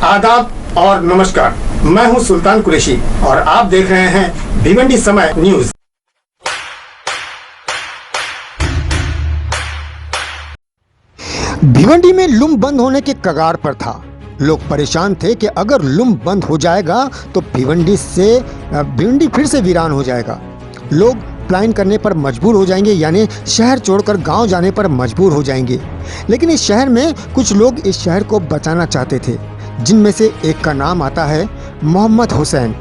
आदाब और नमस्कार। मैं हूं सुल्तान कुरैशी और आप देख रहे हैं भिवंडी समय न्यूज। भिवंडी में लूम बंद होने के कगार पर था। लोग परेशान थे कि अगर लूम बंद हो जाएगा तो भिवंडी फिर से वीरान हो जाएगा। लोग पलायन करने पर मजबूर हो जाएंगे, यानी शहर छोड़कर गांव जाने पर मजबूर हो जाएंगे। लेकिन इस शहर में कुछ लोग इस शहर को बचाना चाहते थे, जिनमें से एक का नाम आता है मोहम्मद हुसैन,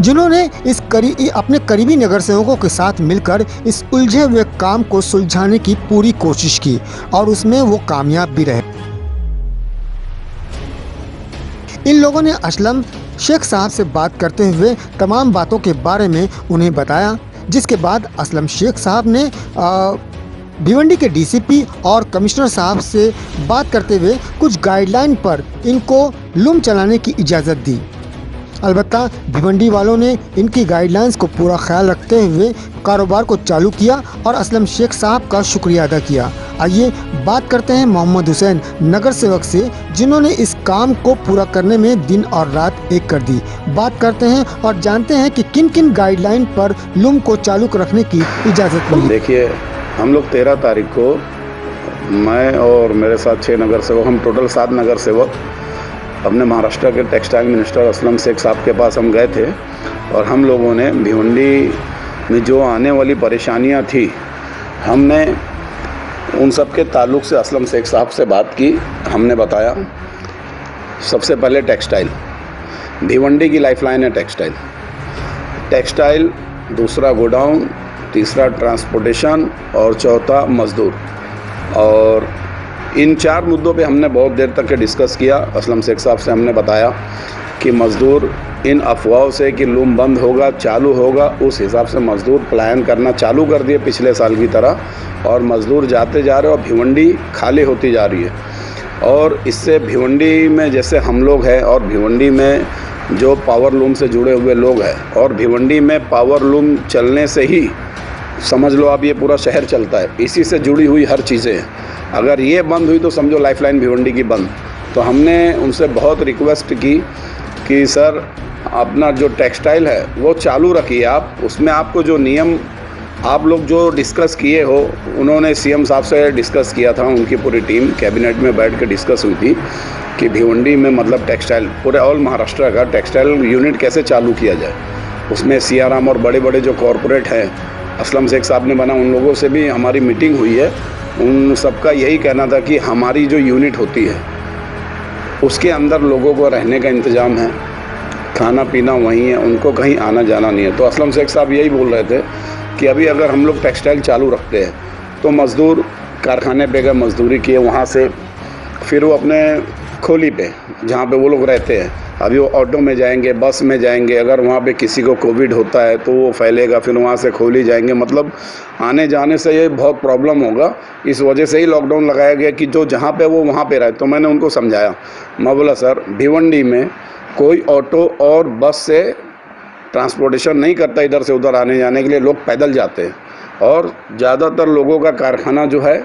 जिन्होंने अपने करीबी नगर सेवकों के साथ मिलकर इस उलझे हुए काम को सुलझाने की पूरी कोशिश की और उसमें वो कामयाब भी रहे। इन लोगों ने असलम शेख साहब से बात करते हुए तमाम बातों के बारे में उन्हें बताया, जिसके बाद असलम शेख साहब ने भिवंडी के डीसीपी और कमिश्नर साहब से बात करते हुए कुछ गाइडलाइन पर इनको लूम चलाने की इजाज़त दी। अलबत्ता भिवंडी वालों ने इनकी गाइडलाइंस को पूरा ख्याल रखते हुए कारोबार को चालू किया और असलम शेख साहब का शुक्रिया अदा किया। आइए बात करते हैं मोहम्मद हुसैन नगर सेवक से, जिन्होंने इस काम को पूरा करने में दिन और रात एक कर दी। बात करते हैं और जानते हैं कि किन किन गाइडलाइन पर लूम को चालू रखने की इजाज़त मिली। देखिए, हम लोग 13 तारीख को, मैं और मेरे साथ 6 नगर सेवक, हम टोटल 7 नगर सेवक अपने महाराष्ट्र के टेक्सटाइल मिनिस्टर असलम शेख साहब के पास हम गए थे और हम लोगों ने भिवंडी में जो आने वाली परेशानियां थी, हमने उन सब के ताल्लुक़ से असलम शेख साहब से बात की। हमने बताया सबसे पहले टेक्सटाइल, भिवंडी की लाइफलाइन है टेक्सटाइल, दूसरा गोडाउन, तीसरा ट्रांसपोर्टेशन और चौथा मज़दूर। और इन 4 मुद्दों पे हमने बहुत देर तक के डिस्कस किया। असलम शेख साहब से हमने बताया कि मज़दूर इन अफवाहों से कि लूम बंद होगा, चालू होगा, उस हिसाब से मज़दूर पलायन करना चालू कर दिए पिछले साल की तरह, और मज़दूर जाते जा रहे और भिवंडी खाली होती जा रही है। और इससे भिवंडी में जैसे हम लोग हैं और भिवंडी में जो पावर लूम से जुड़े हुए लोग हैं, और भिवंडी में पावर लूम चलने से ही समझ लो आप ये पूरा शहर चलता है, इसी से जुड़ी हुई हर चीज़ें हैं। अगर ये बंद हुई तो समझो लाइफलाइन भिवंडी की बंद। तो हमने उनसे बहुत रिक्वेस्ट की कि सर अपना जो टेक्सटाइल है वो चालू रखिए आप, उसमें आपको जो नियम आप लोग जो डिस्कस किए हो, उन्होंने सीएम साहब से डिस्कस किया था, उनकी पूरी टीम कैबिनेट में बैठ के डिस्कस हुई थी कि भिवंडी में मतलब टेक्सटाइल पूरे ऑल महाराष्ट्र का टेक्सटाइल यूनिट कैसे चालू किया जाए। उसमें सियाराम और बड़े बड़े जो कॉरपोरेट हैं, असलम शेख साहब ने बना, उन लोगों से भी हमारी मीटिंग हुई है। उन सबका यही कहना था कि हमारी जो यूनिट होती है उसके अंदर लोगों को रहने का इंतज़ाम है, खाना पीना वहीं है, उनको कहीं आना जाना नहीं है। तो असलम शेख साहब यही बोल रहे थे कि अभी अगर हम लोग टेक्सटाइल चालू रखते हैं तो मज़दूर कारखाने पे गए, मज़दूरी किए, वहाँ से फिर वो अपने खोली पे जहाँ पे वो लोग रहते हैं, अभी वो ऑटो में जाएंगे, बस में जाएंगे, अगर वहाँ पे किसी को कोविड होता है तो वो फैलेगा, फिर वहाँ से खोली जाएंगे, मतलब आने जाने से ये बहुत प्रॉब्लम होगा। इस वजह से ही लॉकडाउन लगाया गया कि जो जहाँ पे वो वहाँ पे रहे। तो मैंने उनको समझाया, मैं बोला सर भिवंडी में कोई ऑटो और बस से ट्रांसपोर्टेशन नहीं करता, इधर से उधर आने जाने के लिए लोग पैदल जाते हैं, और ज़्यादातर लोगों का कारखाना जो है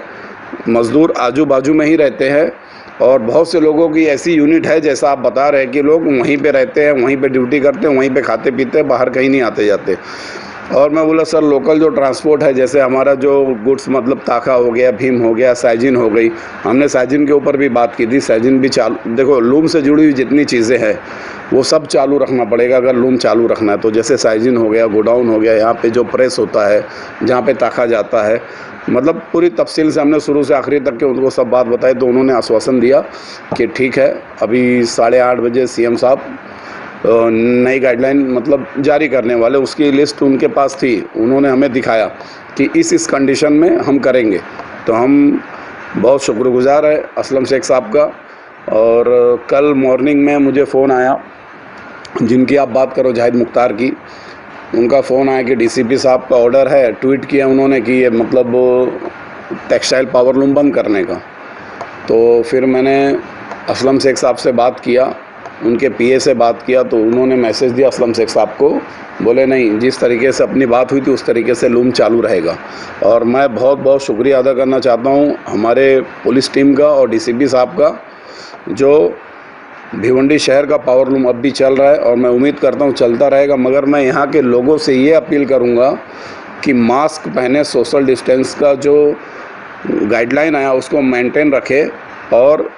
मज़दूर आजू बाजू में ही रहते हैं, और बहुत से लोगों की ऐसी यूनिट है जैसा आप बता रहे हैं कि लोग वहीं पे रहते हैं, वहीं पे ड्यूटी करते हैं, वहीं पे खाते पीते हैं, बाहर कहीं नहीं आते जाते। और मैं बोला सर लोकल जो ट्रांसपोर्ट है, जैसे हमारा जो गुड्स मतलब ताका हो गया, भीम हो गया, साइजिन हो गई, हमने साइजिन के ऊपर भी बात की थी। साइजिन भी चालू, देखो लूम से जुड़ी हुई जितनी चीज़ें हैं वो सब चालू रखना पड़ेगा अगर लूम चालू रखना है तो। जैसे साइजिन हो गया, गोडाउन हो गया, यहाँ पे जो प्रेस होता है, जहाँ पे ताका जाता है, मतलब पूरी तफसील से हमने शुरू से आखिरी तक के उनको सब बात बताई। तो उन्होंने आश्वासन दिया कि ठीक है, अभी 8:30 बजे सीएम साहब नई गाइडलाइन मतलब जारी करने वाले, उसकी लिस्ट उनके पास थी, उन्होंने हमें दिखाया कि इस कंडीशन में हम करेंगे। तो हम बहुत शुक्रगुजार है असलम शेख साहब का। और कल मॉर्निंग में मुझे फ़ोन आया, जिनकी आप बात करो जाहिद मुख्तार की, उनका फ़ोन आया कि डीसीपी साहब का ऑर्डर है, ट्वीट किया उन्होंने कि ये मतलब टेक्सटाइल पावर लूम बंद करने का। तो फिर मैंने असलम शेख साहब से बात किया, उनके पीए से बात किया, तो उन्होंने मैसेज दिया असलम शेख साहब को, बोले नहीं, जिस तरीके से अपनी बात हुई थी उस तरीके से लूम चालू रहेगा। और मैं बहुत बहुत शुक्रिया अदा करना चाहता हूँ हमारे पुलिस टीम का और डीसीपी साहब का, जो भिवंडी शहर का पावर लूम अब भी चल रहा है और मैं उम्मीद करता हूँ चलता रहेगा, मगर मैं यहाँ के लोगों से ये अपील करूँगा कि मास्क पहने, सोशल डिस्टेंस का जो गाइडलाइन आया उसको मेंटेन रखे और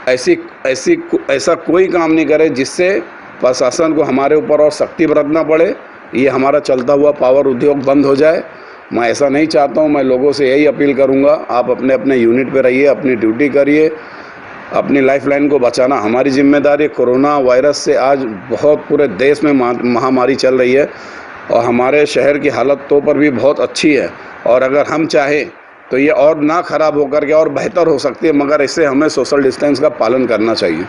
ऐसा कोई काम नहीं करे जिससे प्रशासन को हमारे ऊपर और सख्ती बरतना पड़े, ये हमारा चलता हुआ पावर उद्योग बंद हो जाए। मैं ऐसा नहीं चाहता हूँ। मैं लोगों से यही अपील करूँगा, आप अपने अपने यूनिट पे रहिए, अपनी ड्यूटी करिए, अपनी लाइफलाइन को बचाना हमारी जिम्मेदारी है। कोरोना वायरस से आज बहुत पूरे देश में महामारी चल रही है और हमारे शहर की हालत तो पर भी बहुत अच्छी है और अगर हम चाहें तो ये और ना ख़राब होकर के और बेहतर हो सकती है, मगर इससे हमें सोशल डिस्टेंस का पालन करना चाहिए।